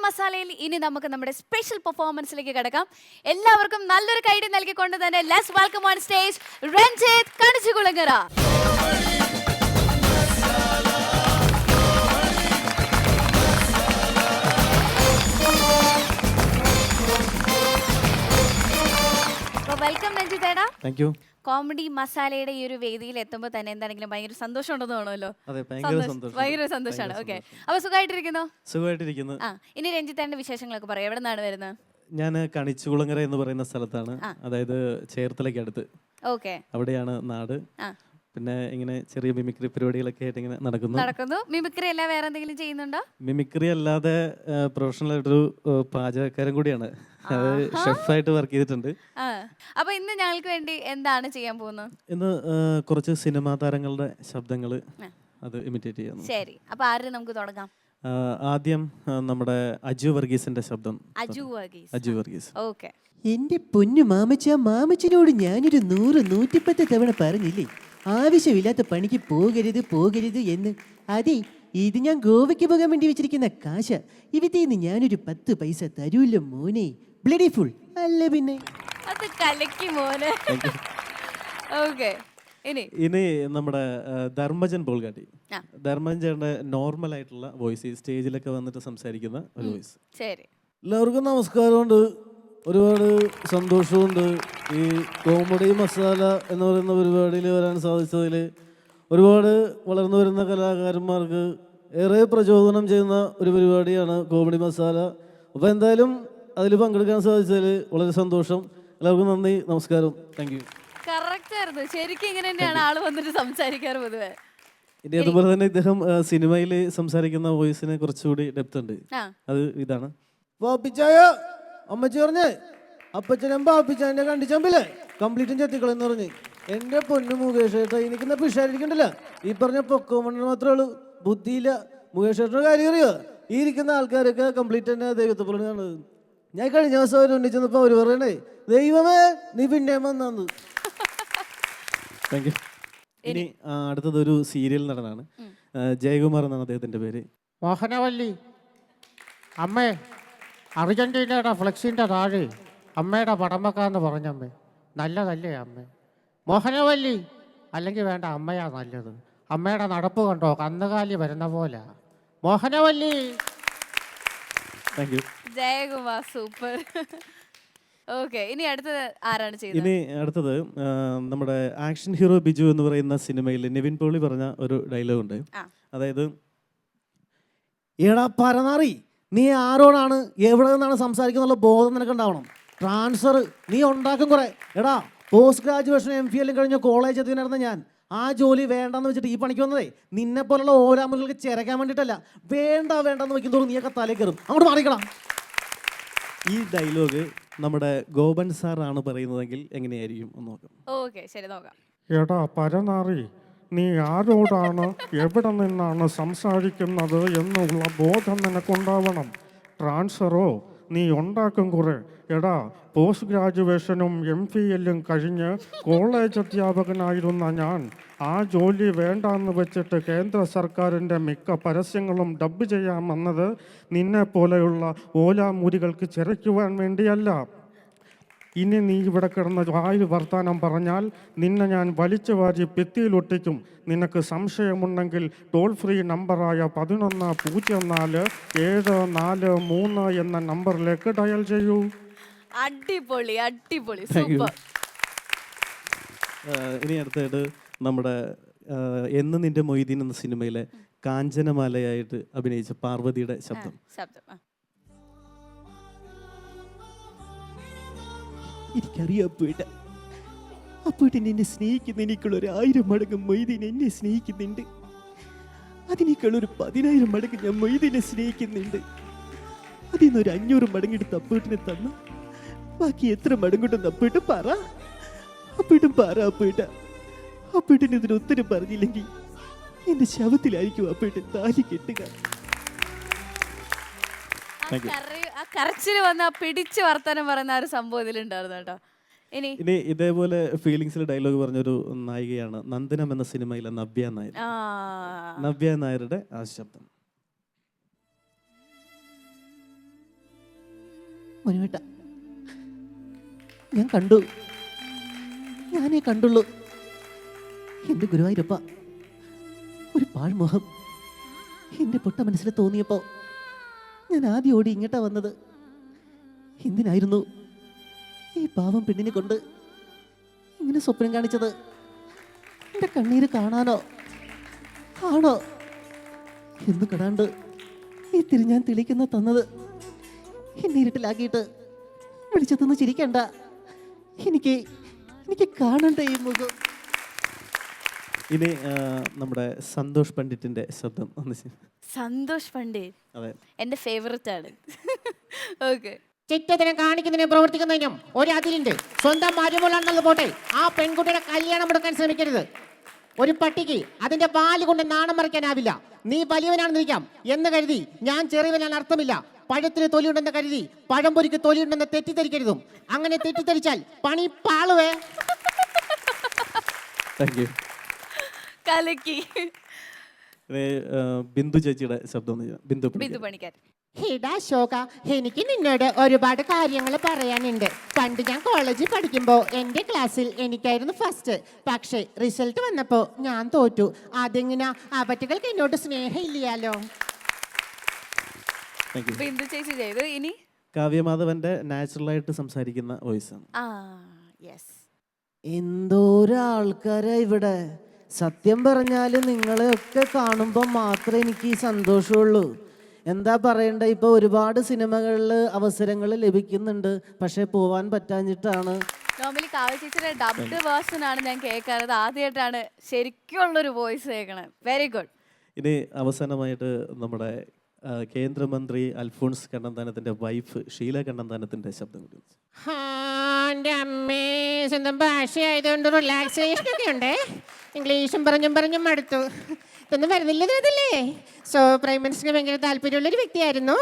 മസാലയിൽ ഇനി നമുക്ക് നമ്മുടെ സ്പെഷ്യൽ പെർഫോമൻസിലേക്ക് കിടക്കാം. എല്ലാവർക്കും നല്ലൊരു കൈഡി നൽകിക്കൊണ്ട് തന്നെ let's welcome on stage Ranjith Kanichukulangara. Welcome Ranjith ഏടാ. Thank U. കോമഡി മസാലയുടെ ഈ ഒരു വേദിയിൽ എത്തുമ്പോൾ തന്നെ എന്താണെങ്കിലും ഭയങ്കര സന്തോഷം ഉണ്ടെന്ന് തോന്നുമല്ലോ. ഭയങ്കര സന്തോഷമാണ്. ഓക്കെ, അപ്പൊ സുഖമായിട്ടിരിക്കുന്നു. ഇനി രഞ്ജിത്തേന്റെ വിശേഷങ്ങളൊക്കെ പറയാം. എവിടെ നിന്നാണ് വരുന്നത്? ഞാൻ കണിച്ചുകുളങ്ങര എന്ന് പറയുന്ന സ്ഥലത്താണ്, അതായത് ചേർത്തലയ്ക്ക് അടുത്ത്. ഓക്കെ, അവിടെയാണ് നാട്. പിന്നെ ഇങ്ങനെ ചെറിയ മിമിക്രി പരിപാടികളൊക്കെ ആയിട്ട് ഇങ്ങനെ നടക്കുന്നു. മിമിക്രി അല്ല വേറെ എന്തെങ്കിലും ചെയ്യുന്നുണ്ടോ? മിമിക്രി അല്ലാതെ പ്രൊഫഷണൽ ആയിട്ടൊരു പാചകക്കാരൻ കൂടിയാണ്. ഷെഫായിട്ട് വർക്ക് ചെയ്തിട്ടുണ്ട്. അപ്പൊ ഇന്ന് ഞങ്ങൾക്ക് വേണ്ടി എന്താണ് ചെയ്യാൻ പോകുന്നത്? ഇന്ന് കുറച്ച് സിനിമാ താരങ്ങളുടെ ശബ്ദങ്ങൾ അത് ഇമിറ്റേറ്റ് ചെയ്യാം. ശരി, അപ്പൊ ആരും നമുക്ക് തുടങ്ങാം. ആദ്യം നമ്മുടെ അജു വർഗീസിന്റെ ശബ്ദം. അജു വർഗീസ്. ഓക്കെ. എന്റെ പൊന്നു മാമച്ച, മാമച്ചനോട് ഞാനൊരു 100-110 തവണ പറഞ്ഞില്ലേ ആവശ്യമില്ലാത്ത പണിക്ക് പോകരുത് എന്ന്. അതെ, ഇത് ഞാൻ ഗോവയ്ക്ക് പോകാൻ വേണ്ടി വെച്ചിരിക്കുന്ന കാശ. ഇവിടേന്ന് ഞാനൊരു 10 പൈസ തരൂല്ലോ മോനെ. ബ്ലഡി ഫുൾ അല്ല പിന്നെ. അത് കലക്കി മോനെ. ഓക്കെ, ഇനി നമ്മുടെ ധർമ്മജൻ പോൾഗാട്ടി. ധർമ്മജന്റെ നോർമൽ ആയിട്ടുള്ള വോയിസ്, സ്റ്റേജിലൊക്കെ വന്നിട്ട് സംസാരിക്കുന്ന ഒരു വോയിസ്. ശരി. എല്ലാവർക്കും നമസ്കാരമുണ്ട്. ഒരുപാട് സന്തോഷമുണ്ട് ഈ കോമഡി മസാല എന്ന് പറയുന്ന പരിപാടിയിൽ വരാൻ സാധിച്ചതിൽ. ഒരുപാട് വളർന്നു വരുന്ന കലാകാരന്മാർക്ക് ഏറെ പ്രചോദനം ചെയ്യുന്ന ഒരു പരിപാടിയാണ് കോമഡി മസാല. അപ്പോൾ എന്തായാലും അതിൽ പങ്കെടുക്കാൻ സാധിച്ചതിൽ വളരെ സന്തോഷം. എല്ലാവർക്കും നന്ദി, നമസ്കാരം, താങ്ക് യു. കറക്റ്റ് ആയിരുന്നു. ശരിക്കും ഇങ്ങനെ തന്നെയാണ് ആള് വന്നിട്ട് സംസാരിക്കാറ് പൊതുവെ. ഇനി അതുപോലെ തന്നെ ഇദ്ദേഹം സിനിമയിൽ സംസാരിക്കുന്ന വോയിസിന് കുറച്ചുകൂടി ഡെപ്ത് ഉണ്ട്. അത് ഇതാണ്. അമ്മച്ചി പറഞ്ഞേ അപ്പച്ചനും പാപ്പിച്ചാൻ്റെ കണ്ടിച്ചമ്പില്ലേ കംപ്ലീറ്റും ചെത്തിക്കളെന്ന് പറഞ്ഞ്. എൻ്റെ പൊന്നു മുകേഷ് ഏട്ടാ, എനിക്കെന്നാ പിഷാരിക്കണ്ടല്ല. ഈ പറഞ്ഞ പൊക്കോമണ്ണ് മാത്രമേ ഉള്ളൂ, ബുദ്ധിയില്ല. മുകേഷ് ഏട്ടൻ്റെ കാര്യം അറിയോ? ഈ ഇരിക്കുന്ന ആൾക്കാരൊക്കെ കംപ്ലീറ്റ് തന്നെ ദൈവത്തെ പോലെ കാണുന്നത്. ഞാൻ കഴിഞ്ഞ ദിവസം അവർ ഉണ്ടിച്ചെന്നപ്പോൾ അവർ പറയണേ, ദൈവമേ നീ പിന്നെ വന്നു. Thank you. ഇനി അടുത്തത് ഒരു സീരിയൽ നടനാണ്. ജയകുമാർ എന്നാണ് അദ്ദേഹത്തിൻ്റെ പേര്. മോഹനവല്ലി അമ്മേ, അർജന്റീനയുടെ ഫ്ലെക്സിൻ്റെ താഴെ അമ്മയുടെ പടം വെക്കാന്ന് പറഞ്ഞമ്മേ. നല്ലതല്ലേ അമ്മേ? മോഹനവല്ലി അല്ലെങ്കിൽ വേണ്ട, അമ്മയാ നല്ലത്. അമ്മയുടെ നടപ്പ് കണ്ടോ, കന്നുകാലി വരുന്ന പോലെ. Mohanavalli. Thank you. Jayakumar, super. Okay, ഇനി അടുത്തത് ആരാണ് ചെയ്യുന്നത്? ഇനി അടുത്തത് നമ്മുടെ ആക്ഷൻ ഹീറോ ബിജു എന്ന് പറയുന്ന സിനിമയിൽ നിവിൻ പോളി പറഞ്ഞ ഒരു ഡയലോഗ് ഉണ്ട്. അതായത്, എടാ പരനാറി, നീ ആരോടാണ് എവിടെ നിന്നാണ് സംസാരിക്കുന്നുള്ള ബോധം നിനക്ക് ഉണ്ടാവണം. ട്രാൻസ്ഫർ നീ ഉണ്ടാക്കും കുറെ. എടാ പോസ്റ്റ് ഗ്രാജുവേഷൻ MPhil കഴിഞ്ഞ കോളേജ് എത്തിനായിരുന്ന ഞാൻ. ആ ജോലി വേണ്ടെന്ന് വെച്ചിട്ട് ഈ പണിക്ക് വന്നതേ നിന്നെ പോലുള്ള ഓരാമുകൾക്ക് ചിരക്കാൻ വേണ്ടിയിട്ടല്ല. വേണ്ടെന്ന് വയ്ക്കും തോറും നീയൊക്കെ തലേ കയറും. അങ്ങോട്ട് മാറിക്കണം. ഈ ഡയലോഗ് നമ്മുടെ ഗോപൻ സാറാണ് പറയുന്നതെങ്കിൽ എങ്ങനെയായിരിക്കും ഒന്ന് നോക്കാം. ഓക്കെ, ശരി, നോക്കാം. എടാ പരനാറി, നീ ആരോടാണ് എവിടെ നിന്നാണ് സംസാരിക്കുന്നത് എന്നുള്ള ബോധം നിനക്കുണ്ടാവണം. ട്രാൻസ്ഫറോ നീ ഉണ്ടാക്കും കുറെ. എടാ പോസ്റ്റ് ഗ്രാജുവേഷനും MPhilഉം കഴിഞ്ഞ് കോളേജ് അധ്യാപകനായിരുന്ന ഞാൻ ആ ജോലി വേണ്ടാന്ന് വെച്ചിട്ട് കേന്ദ്ര സർക്കാരിൻ്റെ മിക്ക പരസ്യങ്ങളും ഡബ് ചെയ്യാൻ വന്നത് നിന്നെ പോലെയുള്ള ഓലാമുരികൾക്ക് ചിരയ്ക്കുവാൻ വേണ്ടിയല്ല. ഇനി നീ ഇവിടെ കിടന്ന വായിൽ വർത്താനം പറഞ്ഞാൽ നിന്നെ ഞാൻ വലിച്ചു വാരി ഭിത്തിയിലൊട്ടിക്കും. നിനക്ക് സംശയമുണ്ടെങ്കിൽ ടോൾ ഫ്രീ നമ്പറായ 11-04-743 എന്ന നമ്പറിലേക്ക് ഡയൽ ചെയ്യൂ. അടിപൊളി, സൂപ്പർ. ഇനി അടുത്തായിട്ട് നമ്മുടെ എന്ന് നിന്റെ മൊയ്തീൻ എന്ന സിനിമയിലെ കാഞ്ചനമാലയായിട്ട് അഭിനയിച്ച പാർവതിയുടെ ശബ്ദം. എനിക്കറിയാം അപ്പൂട്ടൻ എന്നെ സ്നേഹിക്കുന്ന എനിക്കുള്ള 1000 മടങ്ങ് മൊയ്തീൻ എന്നെ സ്നേഹിക്കുന്നുണ്ട്. അതിനേക്കാൾ ഒരു 10,000 മടങ്ങ് ഞാൻ മൊയ്തീനെ സ്നേഹിക്കുന്നുണ്ട്. അതിൽ നിന്ന് ഒരു 500 മടങ്ങെടുത്ത് അപ്പൂട്ടിനെ തന്നു. ബാക്കി എത്ര മടങ്ങുണ്ടെന്ന് അപ്പൂട്ടൻ പറ. അപ്പൂട്ടൻ ഇതിന് ഉത്തരം പറഞ്ഞില്ലെങ്കിൽ എന്റെ ശവത്തിലായിരിക്കും അപ്പൂട്ടൻ താലി കെട്ടുക. കരച്ചിൽ വന്ന പിടിച്ച് വർത്താനം പറയുന്ന ഒരു സംഭവം ഇതിലുണ്ടായിരുന്നു കേട്ടോ. ഇനി ഇതേപോലെ ഫീലിങ്സിൽ ഡയലോഗ് പറഞ്ഞൊരു നായികയാണ് നന്ദനം എന്ന സിനിമയിലെ നവ്യ നായരുടെ ആ ശബ്ദം. മനുവേട്ട, ഞാൻ കണ്ടു, ഞാനേ കണ്ടുള്ളൂ. എൻ്റെ ഗുരുവായൂരപ്പ, ഒരു പാഴ്മുഖം എൻ്റെ പൊട്ട മനസ്സിൽ തോന്നിയപ്പോൾ ഞാൻ ആദ്യം ഓടി ഇങ്ങോട്ടാ വന്നത്. എന്തിനായിരുന്നു ഈ പാവം പെണ്ണിനെ കൊണ്ട് ഇങ്ങനെ സ്വപ്നം കാണിച്ചത്? എൻ്റെ കണ്ണീര് കാണാനോ ആണോ എന്ന് കടാണ്ട് ഇത്തിരി ഞാൻ തെളിക്കുന്ന തന്നത് എന്നെ ഇരുട്ടിലാക്കിയിട്ട് വിളിച്ചെത്തുന്ന ചിരിക്കണ്ട. എനിക്ക് എനിക്ക് കാണണ്ട ഈ മുഖം. ഇനി നമ്മുടെ സന്തോഷ് പണ്ഡിറ്റിന്റെ ശബ്ദം ഒന്ന് സന്തോഷ് പണ്ഡിറ്റ് അതെ, എന്റെ ഫേവറേറ്റ് ആണ്. ഓക്കെ. ചിറ്റത്തിനെ കാണിക്കുന്നതിനും പ്രവർത്തിക്കുന്നതിനും ഒരു അതിലുണ്ട്. സ്വന്തം മരുമോളാണെന്നത് പോട്ടെ, ആ പെൺകുട്ടിയുടെ കല്യാണം മുടക്കാൻ ശ്രമിക്കരുത്. ഒരു പട്ടിക്ക് അതിന്റെ പാല് കൊണ്ട് നാണം മറിക്കാനാവില്ല. നീ വലിയവനാണെന്നിരിക്കാം എന്ന് കരുതി ഞാൻ ചെറിയവനാണ് അർത്ഥമില്ല. പഴത്തിന് തൊലിയുണ്ടെന്ന് കരുതി പഴംപൊരിക്ക് തൊലിയുണ്ടെന്ന് തെറ്റിദ്ധരിക്കരുതും. അങ്ങനെ തെറ്റിദ്ധരിച്ചാൽ പണി പാളുവേ. Thank you. കലക്കി. ബിന്ദു ചേച്ചിയുടെ ശബ്ദം ബിന്ദു പണിക്കർ. ഹിഡാ ശോക, എനിക്ക് നിന്നോട് ഒരുപാട് കാര്യങ്ങൾ പറയാനുണ്ട്. പണ്ട് ഞാൻ കോളേജിൽ പഠിക്കുമ്പോൾ എൻ്റെ ക്ലാസ്സിൽ എനിക്കായിരുന്നു ഫസ്റ്റ്. പക്ഷേ റിസൾട്ട് വന്നപ്പോൾ ഞാൻ തോറ്റു. അതെങ്ങനെ അവറ്റകൾക്ക് എന്നോട് സ്നേഹം ഇല്ലയാലോ. ബിന്ദു ചേച്ചി ചെയ്തു. ഇനി കാവ്യമാധവന്റെ നാച്ചുറലായിട്ട് സംസാരിക്കുന്ന വോയിസ് ആണ്. എന്തോരാൾക്കാരാ ഇവിടെ. സത്യം പറഞ്ഞാൽ നിങ്ങളെയൊക്കെ കാണുമ്പോൾ മാത്രമേ എനിക്ക് ഈ സന്തോഷമുള്ളൂ. എന്താ പറയണ്ട, ഇപ്പോൾ ഒരുപാട് സിനിമകളിൽ അവസരങ്ങൾ ലഭിക്കുന്നുണ്ട്, പക്ഷെ പോവാൻ പറ്റാഞ്ഞിട്ടാണ്. നോർമലി കാവ്യ ചേച്ചിയുടെ ഡബ്ഡ് വേർഷൻ ആണ് ഞാൻ കേൾക്കാറ്. ആദ്യമായിട്ടാണ് ശരിക്കുള്ളൊരു വോയിസ് കേൾക്കണേ. Very good. ഇനി അവസാനമായിട്ട് നമ്മുടെ കേന്ദ്രമന്ത്രി അൽഫോൺസ് കണ്ണന്താനത്തിന്റെ വൈഫ് ഷീല കണ്ണന്താനത്തിന്റെ ശബ്ദം കൂടി. എൻ്റെ അമ്മേ, സ്വന്തം ഭാഷയായതുകൊണ്ട് റിലാക്സേഷൻ ഒക്കെ ഉണ്ട്. ഇംഗ്ലീഷും പറഞ്ഞും മടുത്തു. ഇതൊന്നും വരുന്നില്ലേ. സോ പ്രൈം മിനിസ്റ്ററിന് ഭയങ്കര താല്പര്യമുള്ളൊരു വ്യക്തിയായിരുന്നു.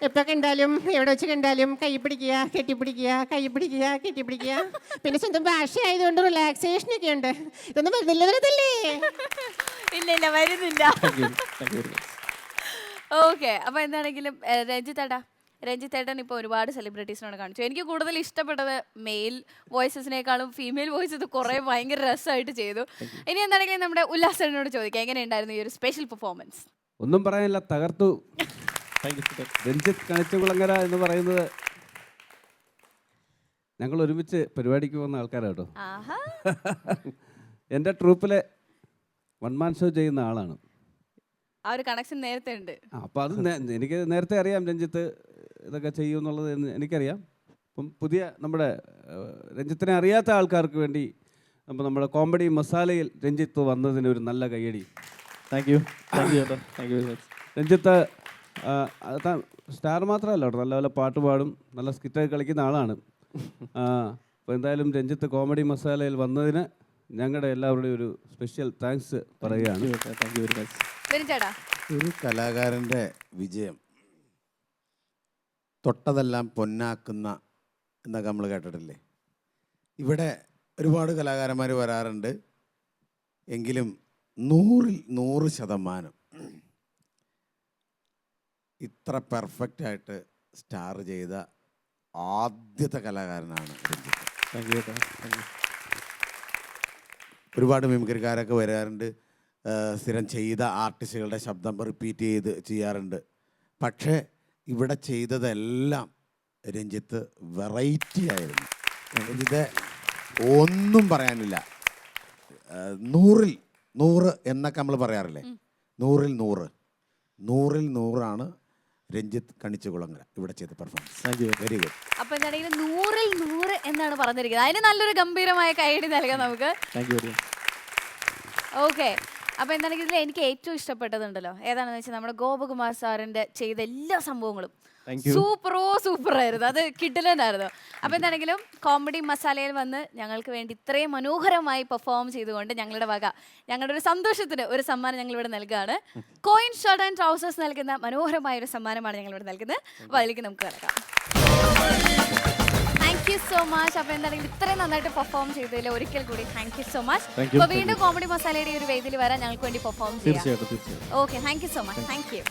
എപ്പോൾ കണ്ടാലും എവിടെ വെച്ച് കണ്ടാലും കൈ പിടിക്കുക, കെട്ടിപ്പിടിക്കുക, കൈ പിടിക്കുക, കെട്ടിപ്പിടിക്കുക. പിന്നെ സ്വന്തം ഭാഷയായതുകൊണ്ട് റിലാക്സേഷൻ ഒക്കെ ഉണ്ട്. ഇതൊന്നും വരുന്നില്ലേ. ഇല്ല വരുന്നില്ല. ഓക്കെ. അപ്പൊ എന്താണെങ്കിലും രഞ്ജിത്തേട്ടൻ ഇപ്പോൾ ഒരുപാട് സെലിബ്രിറ്റീസിനോട് കാണിച്ചു. എനിക്ക് കൂടുതൽ ഇഷ്ടപ്പെട്ടത് മെയിൽ വോയിസസിനേക്കാളും ഫീമെയിൽ വോയിസസ് കുറേ ഭയങ്കര രസമായിട്ട് ചെയ്തു. ഇനി എന്താണെങ്കിലും നമ്മുടെ ഉല്ലാസനോട് ചോദിക്കാം, എങ്ങനെയുണ്ടായിരുന്നു ഈ ഒരു സ്പെഷ്യൽ പെർഫോമൻസ്? ഒന്നും പറയാനില്ല, തകർത്തു. രഞ്ജിത്ത് കണിച്ചുകുളങ്ങര എന്ന് പറയുന്നത് ഞങ്ങൾ ഒരുമിച്ച് പരിപാടിക്ക് പോകുന്ന ആൾക്കാരാട്ടോ. എൻ്റെ ട്രൂപ്പിലെ വൺ മാൻ ഷോ ചെയ്യുന്ന ആളാണ്. ആ ഒരു കണക്ഷൻ നേരത്തെ ഉണ്ട്. അപ്പോൾ അത് എനിക്ക് നേരത്തെ അറിയാം രഞ്ജിത്ത് ഇതൊക്കെ ചെയ്യും എന്നുള്ളത് എനിക്കറിയാം. അപ്പം പുതിയ നമ്മുടെ രഞ്ജിത്തിനെ അറിയാത്ത ആൾക്കാർക്ക് വേണ്ടി അപ്പോൾ നമ്മുടെ കോമഡി മസാലയിൽ രഞ്ജിത്ത് വന്നതിന് ഒരു നല്ല കയ്യടി. താങ്ക് യു ചേട്ടാ, thank you very much. Ranjith star മാത്രമല്ല കേട്ടോ, നല്ല പാട്ട് പാടും, നല്ല സ്കിറ്റൊക്കെ കളിക്കുന്ന ആളാണ്. അപ്പോൾ എന്തായാലും രഞ്ജിത്ത് കോമഡി മസാലയിൽ വന്നതിന് ഞങ്ങളുടെ എല്ലാവരുടെയും ഒരു സ്പെഷ്യൽ താങ്ക്സ് പറയുകയാണ്. Thank you very much. ഒരു കലാകാരൻ്റെ വിജയം തൊട്ടതെല്ലാം പൊന്നാക്കുന്ന എന്നൊക്കെ നമ്മൾ കേട്ടിട്ടില്ലേ? ഇവിടെ ഒരുപാട് കലാകാരന്മാർ വരാറുണ്ട്, എങ്കിലും 100% ഇത്ര പെർഫെക്റ്റായിട്ട് സ്റ്റാർ ചെയ്ത ആദ്യത്തെ കലാകാരനാണ് രഞ്ജിത്ത്. ഒരുപാട് മിമിക്രിക്കാരൊക്കെ വരാറുണ്ട്, സ്ഥിരം ചെയ്ത ആർട്ടിസ്റ്റുകളുടെ ശബ്ദം റിപ്പീറ്റ് ചെയ്യാറുണ്ട്. പക്ഷേ ഇവിടെ ചെയ്തതെല്ലാം രഞ്ജിത്ത് വെറൈറ്റി ആയിരുന്നു. രഞ്ജിത്ത് ഒന്നും പറയാനില്ല. 100 എന്നൊക്കെ നമ്മൾ പറയാറില്ലേ, 100 രഞ്ജിത്ത് കണിച്ചുകുളങ്ങര ഇവിടെ ചെയ്ത പെർഫോമൻസ്. Very good. അപ്പൊ എന്താണെങ്കിലും 100 എന്നാണ് പറഞ്ഞിരിക്കുന്നത്. അതിന് നല്ലൊരു ഗംഭീരമായ കൈയടി നൽകാം നമുക്ക്. ഓക്കെ. അപ്പൊ എന്താണെങ്കിൽ ഇതിൽ എനിക്ക് ഏറ്റവും ഇഷ്ടപ്പെട്ടതുണ്ടല്ലോ ഏതാണെന്ന് വെച്ചാൽ നമ്മുടെ ഗോപകുമാർ സാറിന്റെ ചെയ്ത എല്ലാ സംഭവങ്ങളും സൂപ്പർ ആയിരുന്നു. അത് കിടിലനായിരുന്നു. അപ്പൊ എന്താണെങ്കിലും കോമഡി മസാലയിൽ വന്ന് ഞങ്ങൾക്ക് വേണ്ടി ഇത്രയും മനോഹരമായി പെർഫോം ചെയ്തുകൊണ്ട് ഞങ്ങളുടെ ഒരു സന്തോഷത്തിന് ഒരു സമ്മാനം ഞങ്ങൾ ഇവിടെ നൽകുകയാണ്. കോയിൻ ഷർട്ട് ആൻഡ് ട്രൗസേഴ്സ് നൽകുന്ന മനോഹരമായ ഒരു സമ്മാനമാണ് ഞങ്ങൾ ഇവിടെ നൽകുന്നത്. അപ്പൊ അതിലേക്ക് നമുക്ക് കിടക്കാം. Thank you so much. അപ്പൊ എന്താണെങ്കിലും ഇത്രയും നന്നായിട്ട് പെർഫോം ചെയ്തതിൽ ഒരിക്കൽ കൂടി താങ്ക് യു സോ മച്ച്. അപ്പൊ വീണ്ടും കോമഡി മസാലയുടെ ഒരു വേദിയിൽ വരാൻ ഞങ്ങൾക്ക് വേണ്ടി പെർഫോം ചെയ്യാം. Okay, thank you so much. Thank you.